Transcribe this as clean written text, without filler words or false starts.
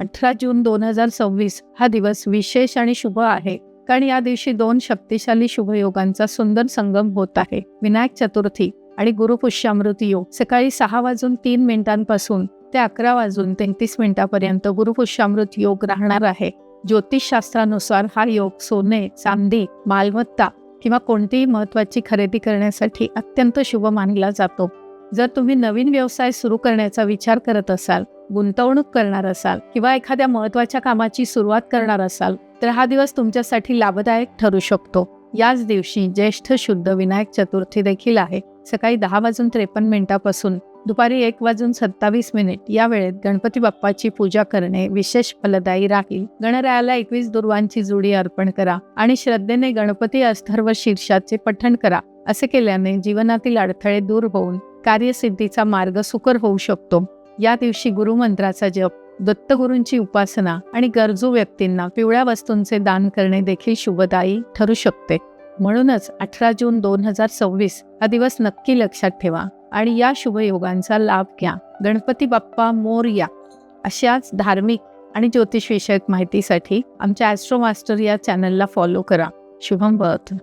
18 जून 2026 हा दिवस विशेष आणि शुभ आहे, कारण या दिवशी दोन शक्तिशाली शुभयोगांचा सुंदर संगम होत आहे. विनायक चतुर्थी आणि गुरुपुष्यामृत योग सकाळी 6:03 ते 11:33 गुरुपुष्यामृत योग राहणार आहे. ज्योतिषशास्त्रानुसार हा योग सोने, चांदी, मालमत्ता किंवा कोणतीही महत्त्वाची खरेदी करण्यासाठी अत्यंत शुभ मानला जातो. जर तुम्ही नवीन व्यवसाय सुरू करण्याचा विचार करत असाल, गुंतवणूक करणार असाल किंवा एखाद्या महत्त्वाच्या कामाची सुरुवात करणार असाल, तर हा दिवस तुमच्यासाठी लाभदायक ठरू शकतो. याच दिवशी ज्येष्ठ शुद्ध विनायक चतुर्थी देखील आहे. सकाळी 10:53 दुपारी 1:27 या वेळेत गणपती बाप्पाची पूजा करणे विशेष फलदायी राहील. गणरायाला 21 दुर्वांची जुडी अर्पण करा आणि श्रद्धेने गणपती अथर्व शीर्षाचे पठण करा. असे केल्याने जीवनातील अडथळे दूर होऊन कार्यसिद्धीचा मार्ग सुकर होऊ शकतो. या दिवशी गुरुमंत्राचा जप, दत्तगुरूंची उपासना आणि गरजू व्यक्तींना पिवळ्या वस्तूंचे दान करणे देखील शुभदायी ठरू शकते. म्हणूनच 18 जून 2026 हा दिवस नक्की लक्षात ठेवा आणि या शुभयोगांचा लाभ घ्या. गणपती बाप्पा मोरया. अशाच धार्मिक आणि ज्योतिषविषयक माहितीसाठी आमच्या ॲस्ट्रो मास्टर या चॅनलला फॉलो करा. शुभम भवतु.